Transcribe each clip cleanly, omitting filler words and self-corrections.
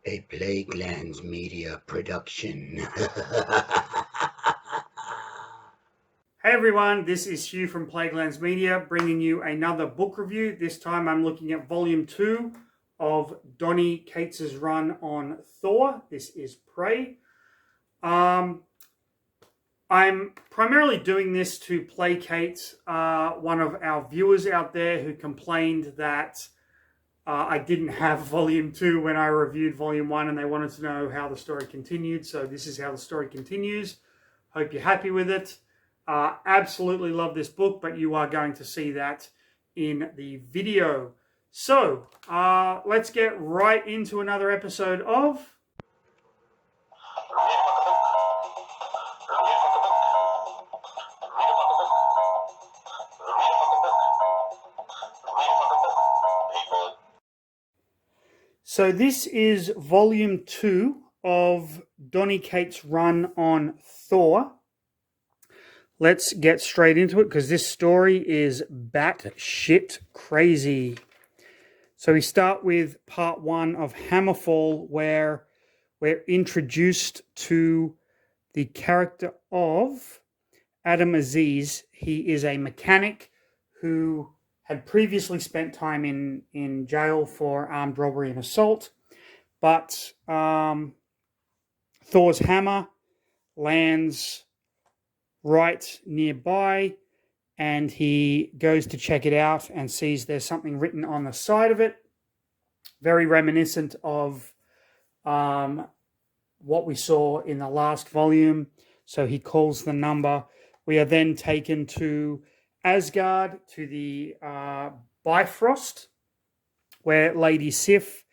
A Plaguelands Media production. Hey everyone, this is Hugh from Plaguelands Media bringing you another book review. This time I'm looking at Volume 2 of Donny Cates' run on Thor. This is Prey. I'm primarily doing this to placate one of our viewers out there who complained that I didn't have Volume 2 when I reviewed Volume 1 and they wanted to know how the story continued. So this is how the story continues. Hope you're happy with it. Absolutely love this book, but you are going to see that in the video. So let's get right into another episode of... So this is Volume 2 of Donny Cates' run on Thor. Let's get straight into it because this story is batshit crazy. So we start with part 1 of Hammerfall, where we're introduced to the character of Adam Aziz. He is a mechanic who had previously spent time in jail for armed robbery and assault, but Thor's hammer lands right nearby, and he goes to check it out and sees there's something written on the side of it, very reminiscent of what we saw in the last volume. So he calls the number. We are then taken to Asgard, to the Bifrost, where Lady Sif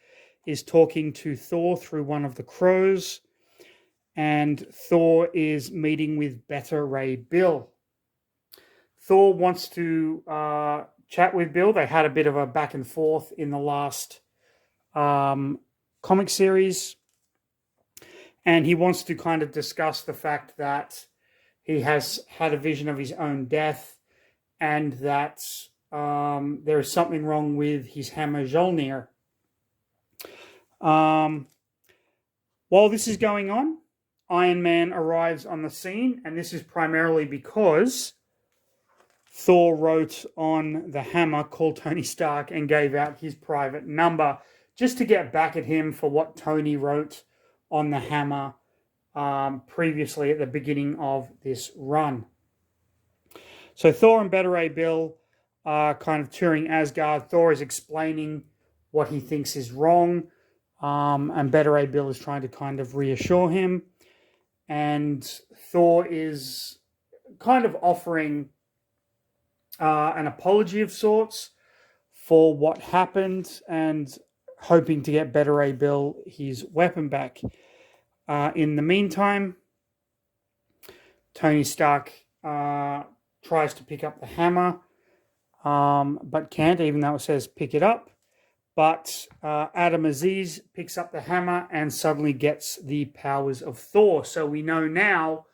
is talking to Thor through one of the crows, and Thor is meeting with Beta Ray Bill. Thor wants to chat with Bill. They had a bit of a back and forth in the last comic series, and he wants to kind of discuss the fact that he has had a vision of his own death and that there is something wrong with his hammer Mjolnir. While this is going on, Iron Man arrives on the scene, and this is primarily because Thor wrote on the hammer, called Tony Stark, and gave out his private number just to get back at him for what Tony wrote on the hammer previously at the beginning of this run. So Thor and Beta Ray Bill are kind of touring Asgard. Thor is explaining what he thinks is wrong, and Beta Ray Bill is trying to kind of reassure him. And Thor is kind of offering an apology of sorts for what happened and hoping to get Beta Ray Bill his weapon back. In the meantime, Tony Stark tries to pick up the hammer, but can't, even though it says pick it up. But Adam Aziz picks up the hammer and suddenly gets the powers of Thor. So we know now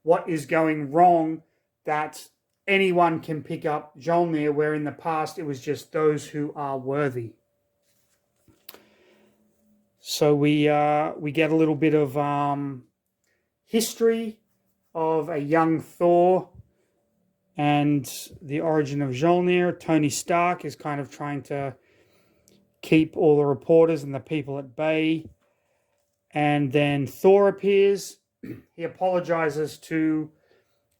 what is going wrong, that anyone can pick up Mjolnir, where in the past it was just those who are worthy. So we get a little bit of history of a young Thor and the origin of Mjolnir. Tony Stark is kind of trying to keep all the reporters and the people at bay. And then Thor appears. He apologizes to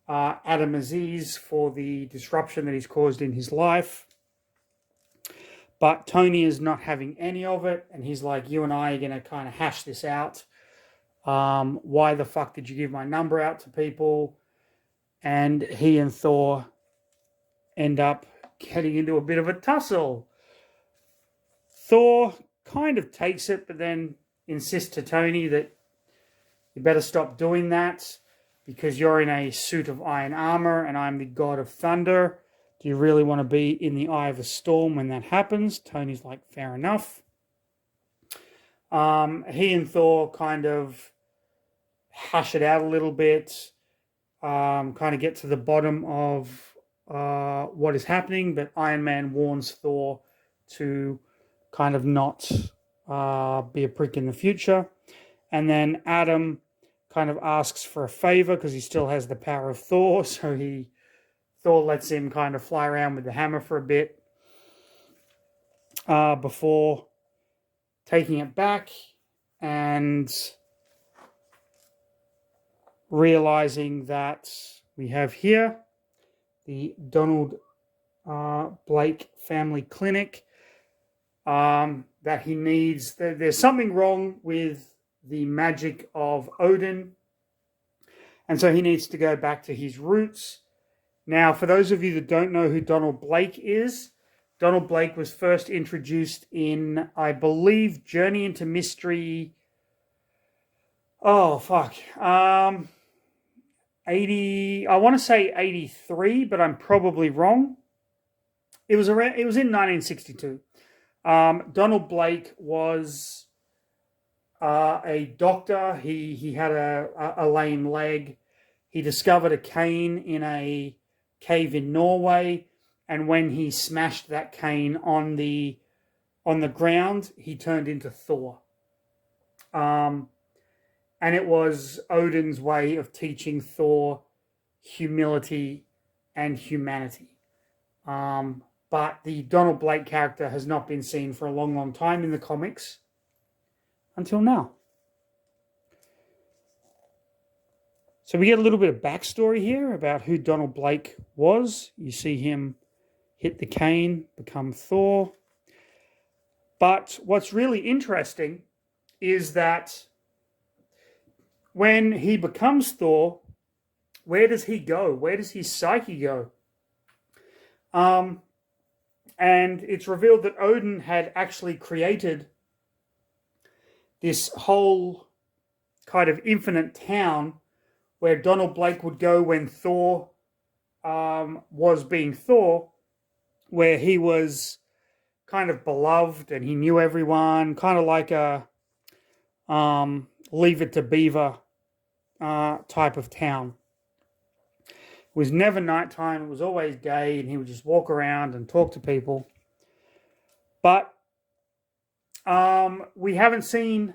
Adam Aziz for the disruption that he's caused in his life. But Tony is not having any of it, and he's like, you and I are going to kind of hash this out. Why the fuck did you give my number out to people? And he and Thor end up getting into a bit of a tussle. Thor kind of takes it, but then insists to Tony that you better stop doing that because you're in a suit of iron armor and I'm the god of thunder. Do you really want to be in the eye of a storm when that happens? Tony's like, fair enough. He and Thor kind of hash it out a little bit, kind of get to the bottom of what is happening, but Iron Man warns Thor to kind of not be a prick in the future. And then Adam kind of asks for a favor because he still has the power of Thor. So Thor lets him kind of fly around with the hammer for a bit before taking it back and realizing that we have here the Donald Blake Family Clinic, that he needs. There's something wrong with the magic of Odin, and so he needs to go back to his roots. Now, for those of you that don't know who Donald Blake is, Donald Blake was first introduced in, I believe, Journey into Mystery. Oh, fuck. 80, I want to say 83, but I'm probably wrong. It was in 1962. Donald Blake was a doctor. He had a lame leg. He discovered a cane in a cave in Norway, and when he smashed that cane on the ground, he turned into Thor. And it was Odin's way of teaching Thor humility and humanity. But the Donald Blake character has not been seen for a long, long time in the comics until now. So we get a little bit of backstory here about who Donald Blake was. You see him hit the cane, become Thor. But what's really interesting is that when he becomes Thor, where does he go? Where does his psyche go? And it's revealed that Odin had actually created this whole kind of infinite town where Donald Blake would go when Thor was being Thor, where he was kind of beloved and he knew everyone, kind of like a Leave It to Beaver type of town. It was never nighttime, it was always day, and he would just walk around and talk to people. But we haven't seen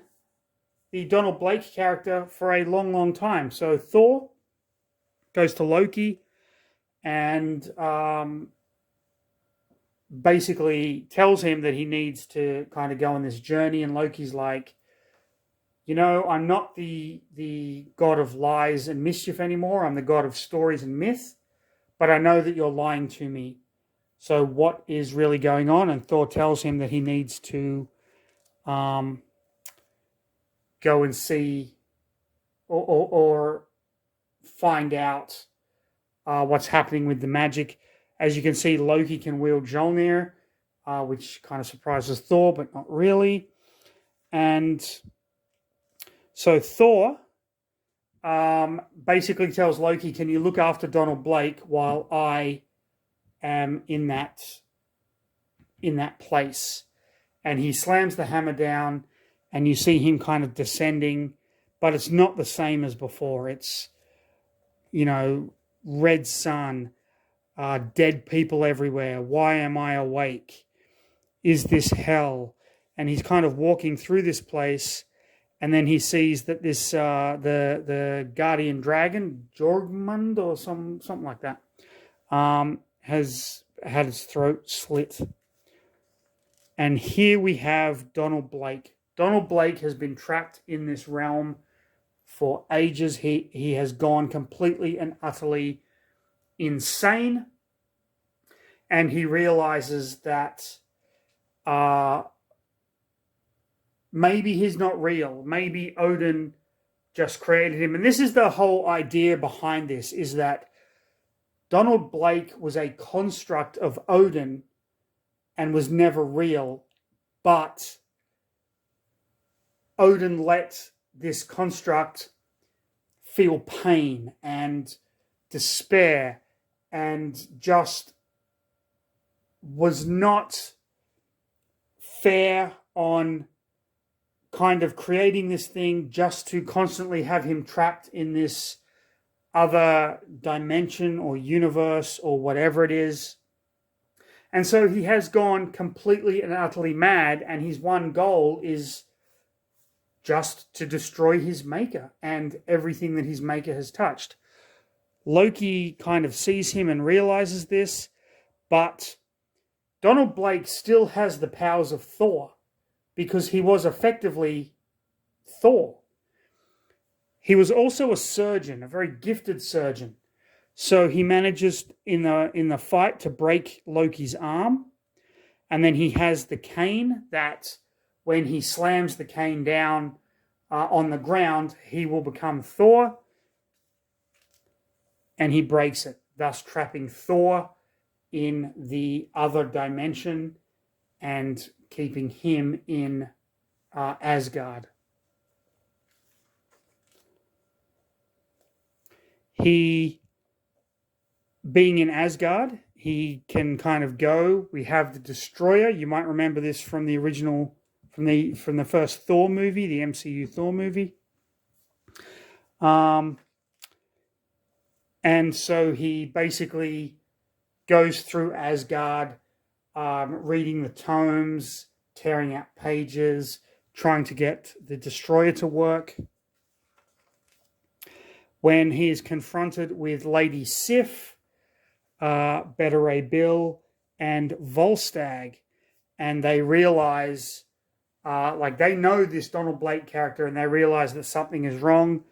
the Donald Blake character for a long, long time. So Thor goes to Loki and basically tells him that he needs to kind of go on this journey. And Loki's like, you know, I'm not the god of lies and mischief anymore. I'm the god of stories and myth. But I know that you're lying to me. So what is really going on? And Thor tells him that he needs to go and see or find out what's happening with the magic. As you can see, Loki can wield Mjolnir, which kind of surprises Thor, but not really. And so Thor basically tells Loki, can you look after Donald Blake while I am in that place? And he slams the hammer down, and you see him kind of descending, but it's not the same as before. It's, you know, red sun, dead people everywhere. Why am I awake? Is this hell? And he's kind of walking through this place, and then he sees that this the guardian dragon, Jormund or something like that, has had its throat slit. And here we have Donald Blake. Donald Blake has been trapped in this realm for ages. He has gone completely and utterly insane. And he realizes that maybe he's not real. Maybe Odin just created him. And this is the whole idea behind this, is that Donald Blake was a construct of Odin and was never real, but Odin let this construct feel pain and despair and just was not fair on kind of creating this thing just to constantly have him trapped in this other dimension or universe or whatever it is. And so he has gone completely and utterly mad, and his one goal is just to destroy his maker and everything that his maker has touched. Loki kind of sees him and realizes this, but Donald Blake still has the powers of Thor because he was effectively Thor. He was also a surgeon, a very gifted surgeon. So he manages in the fight to break Loki's arm, and then he has the cane that when he slams the cane down on the ground, he will become Thor, and he breaks it, thus trapping Thor in the other dimension and keeping him in Asgard. He, being in Asgard, he can kind of go. We have the Destroyer. You might remember this from the original, from the first Thor movie, the MCU Thor movie. And so he basically goes through Asgard, reading the tomes, tearing out pages, trying to get the Destroyer to work. When he is confronted with Lady Sif, Beta Ray Bill, and Volstagg, and they realize, they know this Donald Blake character, and they realize that something is wrong.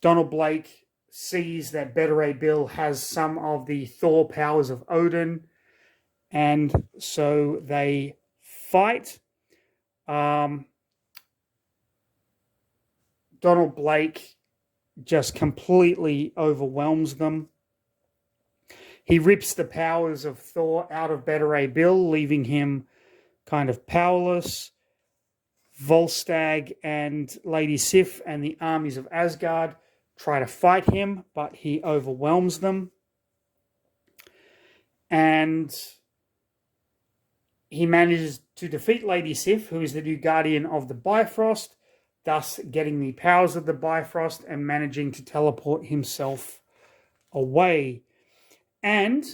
Donald Blake sees that Beta Ray Bill has some of the Thor powers of Odin, and so they fight. Donald Blake just completely overwhelms them. He rips the powers of Thor out of Beta Ray Bill, leaving him kind of powerless. Volstagg and Lady Sif and the armies of Asgard try to fight him, but he overwhelms them. And he manages to defeat Lady Sif, who is the new guardian of the Bifrost, thus getting the powers of the Bifrost and managing to teleport himself away. And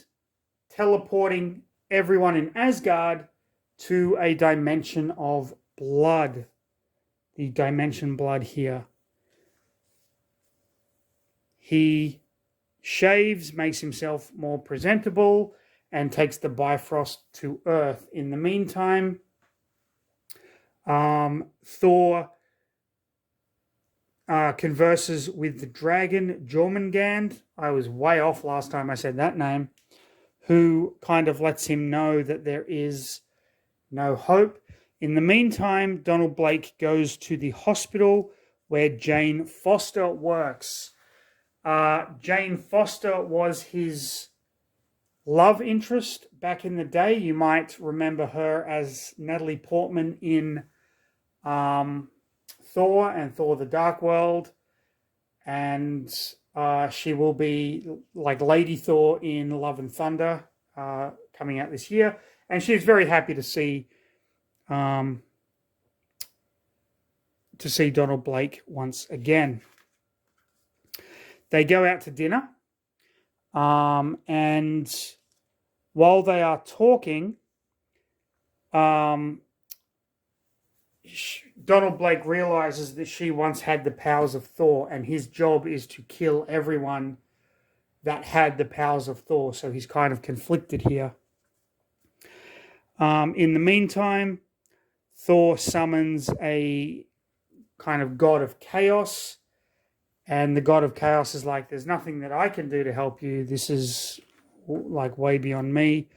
teleporting everyone in Asgard to a dimension of blood. The dimension blood here. He shaves, makes himself more presentable, and takes the Bifrost to Earth. In the meantime, Thor converses with the dragon Jormungand. I was way off last time I said that name. Who kind of lets him know that there is no hope. In the meantime, Donald Blake goes to the hospital where Jane Foster works. Jane Foster was his love interest back in the day. You might remember her as Natalie Portman in Thor and Thor the Dark World. And she will be like Lady Thor in Love and Thunder coming out this year. And she's very happy to see Donald Blake once again. They go out to dinner. And while they are talking, Donald Blake realizes that she once had the powers of Thor, and his job is to kill everyone that had the powers of Thor. So he's kind of conflicted here. In the meantime, Thor summons a kind of god of chaos, and the god of chaos is like, there's nothing that I can do to help you. This is like way beyond me.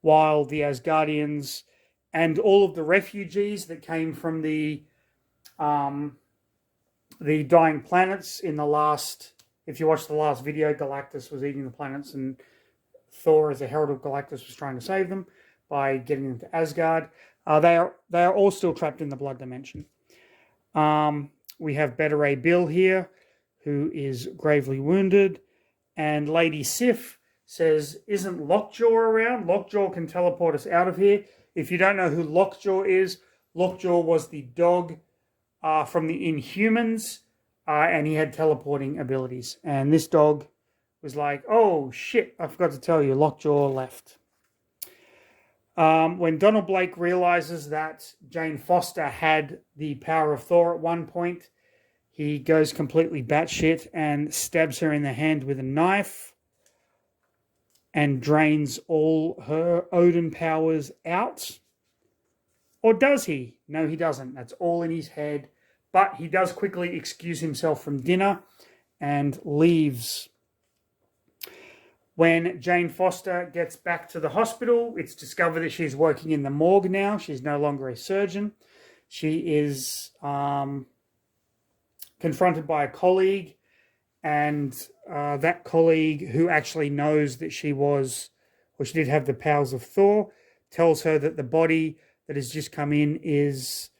While the Asgardians and all of the refugees that came from the dying planets in the last, if you watch the last video, Galactus was eating the planets, and Thor, as a herald of Galactus, was trying to save them by getting them to Asgard. They are all still trapped in the blood dimension. We have Beta Ray Bill here, who is gravely wounded, and Lady Sif says, isn't Lockjaw around? Lockjaw can teleport us out of here. If you don't know who Lockjaw is, Lockjaw was the dog from the Inhumans, and he had teleporting abilities. And this dog was like, oh shit, I forgot to tell you, Lockjaw left. When Donald Blake realizes that Jane Foster had the power of Thor at one point, he goes completely batshit and stabs her in the hand with a knife and drains all her Odin powers out. Or does he? No, he doesn't. That's all in his head. But he does quickly excuse himself from dinner and leaves. When Jane Foster gets back to the hospital, it's discovered that she's working in the morgue now. She's no longer a surgeon. She is confronted by a colleague, and that colleague, who actually knows that she did have the powers of Thor, tells her that the body that has just come in is,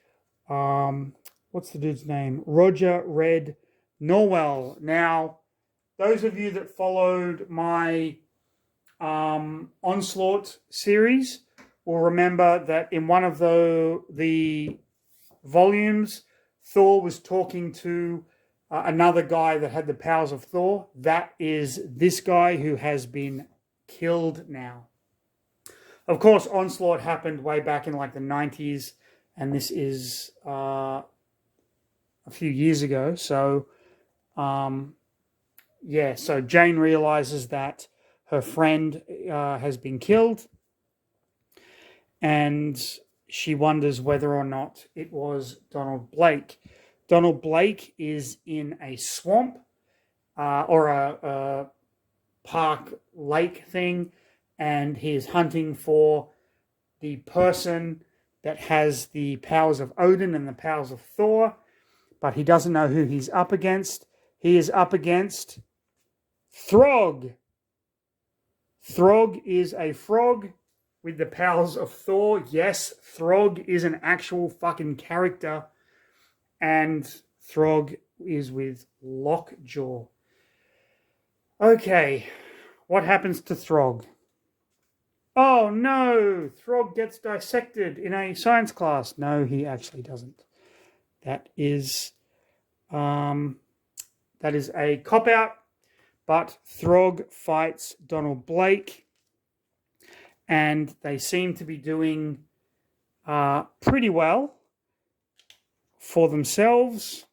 what's the dude's name? Roger Red Norwell. Now, those of you that followed my Onslaught series will remember that in one of the volumes, Thor was talking to another guy that had the powers of Thor. That is this guy who has been killed now. Of course, Onslaught happened way back in like the 90s, and this is a few years ago. So, so Jane realizes that her friend has been killed, and she wonders whether or not it was Donald Blake. Donald Blake is in a swamp or a park lake thing, and he is hunting for the person that has the powers of Odin and the powers of Thor, but he doesn't know who he's up against. He is up against Throg. Throg is a frog with the powers of Thor. Yes, Throg is an actual fucking character, and Throg is with Lockjaw. Okay, what happens to Throg? Oh no, Throg gets dissected in a science class. No, he actually doesn't. That is a cop-out, but Throg fights Donald Blake, and they seem to be doing pretty well for themselves.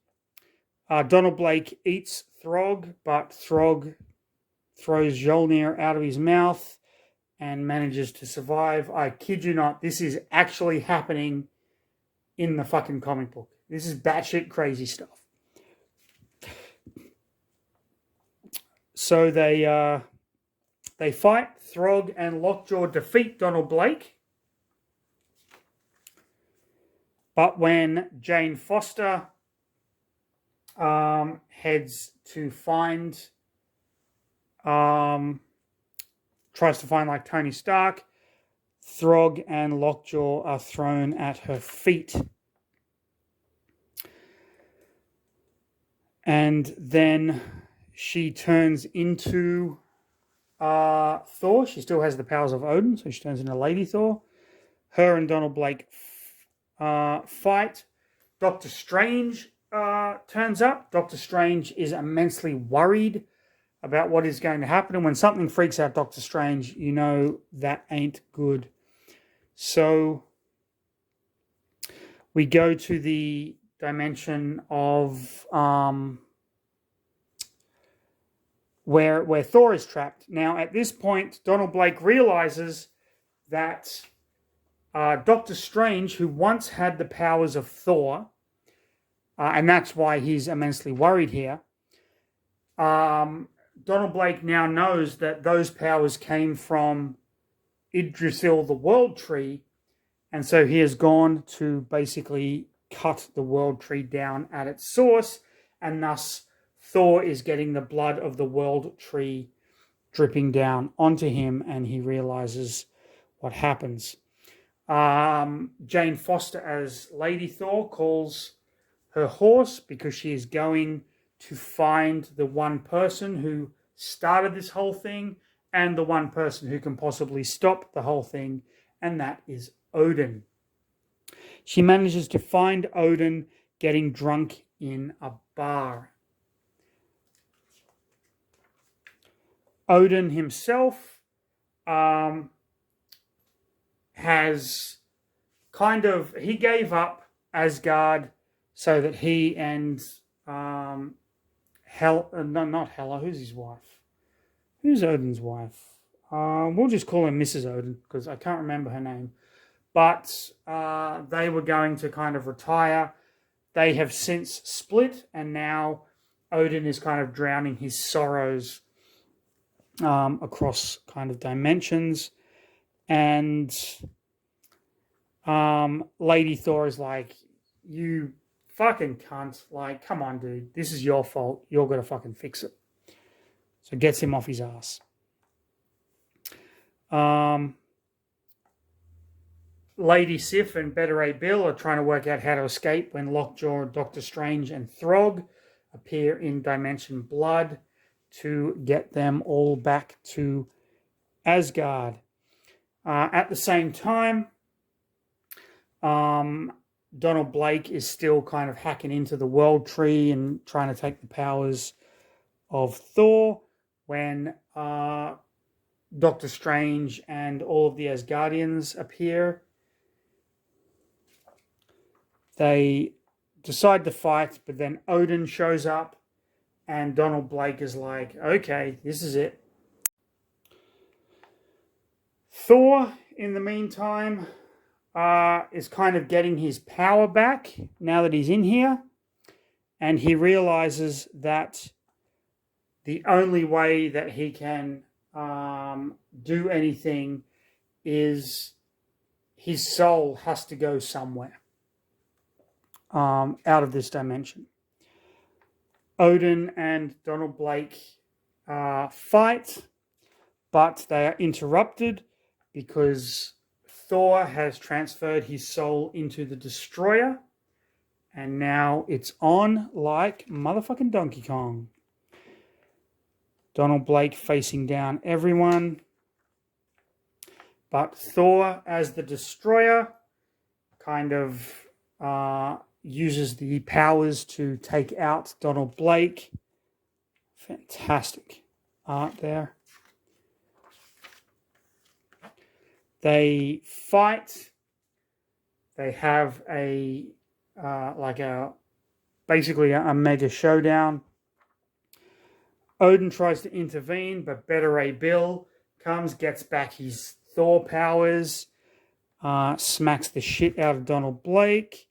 Donald Blake eats Throg, but Throg throws Jolnir out of his mouth and manages to survive. I kid you not, this is actually happening in the fucking comic book. This is batshit crazy stuff. So they fight. Throg and Lockjaw defeat Donald Blake. But when Jane Foster heads to find, tries to find like Tony Stark, Throg and Lockjaw are thrown at her feet. And then she turns into Thor. She still has the powers of Odin, so she turns into Lady Thor. Her and Donald Blake fight. Doctor Strange turns up. Doctor Strange is immensely worried about what is going to happen. And when something freaks out Doctor Strange, you know that ain't good. So we go to the dimension of where Thor is trapped. Now, at this point, Donald Blake realizes that Doctor Strange, who once had the powers of Thor, and that's why he's immensely worried here, Donald Blake now knows that those powers came from Yggdrasil, the World Tree, and so he has gone to basically cut the World Tree down at its source, and thus Thor is getting the blood of the World Tree dripping down onto him, and he realizes what happens. Jane Foster, as Lady Thor, calls her horse because she is going to find the one person who started this whole thing and the one person who can possibly stop the whole thing, and that is Odin. She manages to find Odin getting drunk in a bar. Odin himself has he gave up Asgard so that he and not Hela, who's his wife? Who's Odin's wife? We'll just call her Mrs. Odin because I can't remember her name. But they were going to kind of retire. They have since split, and now Odin is kind of drowning his sorrows across kind of dimensions. And Lady Thor is like, you fucking cunt. Like, come on, dude. This is your fault. You're going to fucking fix it. So gets him off his ass. Lady Sif and Beta Ray Bill are trying to work out how to escape when Lockjaw, Doctor Strange, and Throg appear in Dimension Blood to get them all back to Asgard. At the same time, Donald Blake is still kind of hacking into the World Tree and trying to take the powers of Thor when Doctor Strange and all of the Asgardians appear. They decide to fight, but then Odin shows up and Donald Blake is like, okay, this is it. Thor, in the meantime, is kind of getting his power back now that he's in here. And he realizes that the only way that he can do anything is his soul has to go somewhere out of this dimension. Odin and Donald Blake fight, but they are interrupted because Thor has transferred his soul into the Destroyer, and now it's on like motherfucking Donkey Kong. Donald Blake facing down everyone, but Thor, as the Destroyer, kind of uses the powers to take out Donald Blake. Fantastic art there. They fight. They have basically a mega showdown. Odin tries to intervene, but Beta Ray Bill comes, gets back his Thor powers, smacks the shit out of Donald Blake,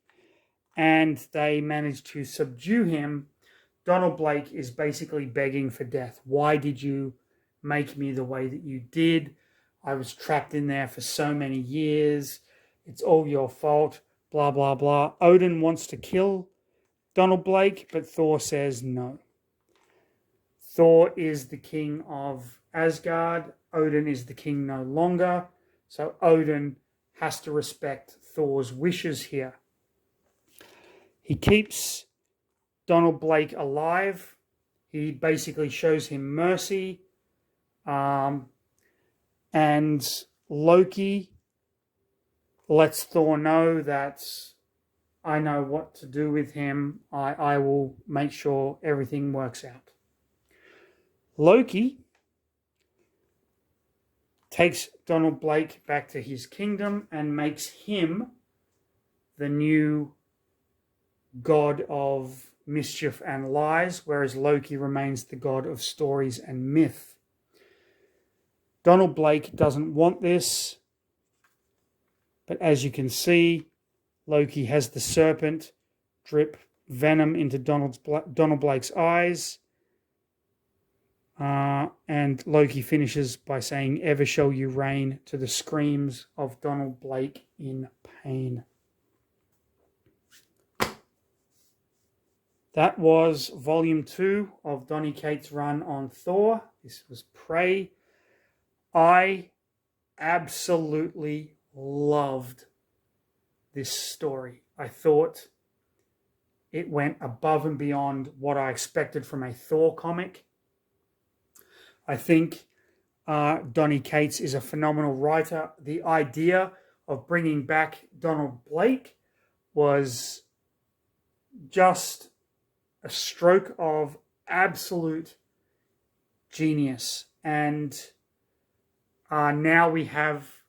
and they manage to subdue him. Donald Blake is basically begging for death. Why did you make me the way that you did? I was trapped in there for so many years. It's all your fault. Blah, blah, blah. Odin wants to kill Donald Blake, but Thor says no. Thor is the king of Asgard. Odin is the king no longer. So Odin has to respect Thor's wishes here. He keeps Donald Blake alive. He basically shows him mercy. And Loki lets Thor know that I know what to do with him. I will make sure everything works out. Loki takes Donald Blake back to his kingdom and makes him the new god of mischief and lies, whereas Loki remains the god of stories and myth. Donald Blake doesn't want this, but as you can see, Loki has the serpent drip venom into Donald Blake's eyes. And Loki finishes by saying, "Ever shall you reign," to the screams of Donald Blake in pain. That was Volume 2 of Donny Cates' run on Thor. This was Prey. I absolutely loved this story. I thought it went above and beyond what I expected from a Thor comic. I think Donny Cates is a phenomenal writer. The idea of bringing back Donald Blake was just a stroke of absolute genius. And now we have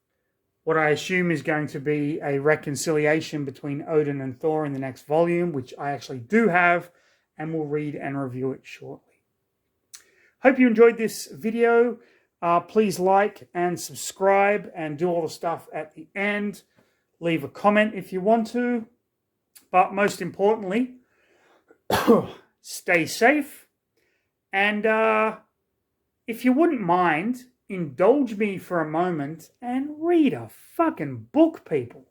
what I assume is going to be a reconciliation between Odin and Thor in the next volume, which I actually do have, and will read and review it shortly. Hope you enjoyed this video. Please like and subscribe and do all the stuff at the end. Leave a comment if you want to. But most importantly, stay safe. And if you wouldn't mind, indulge me for a moment and read a fucking book, people.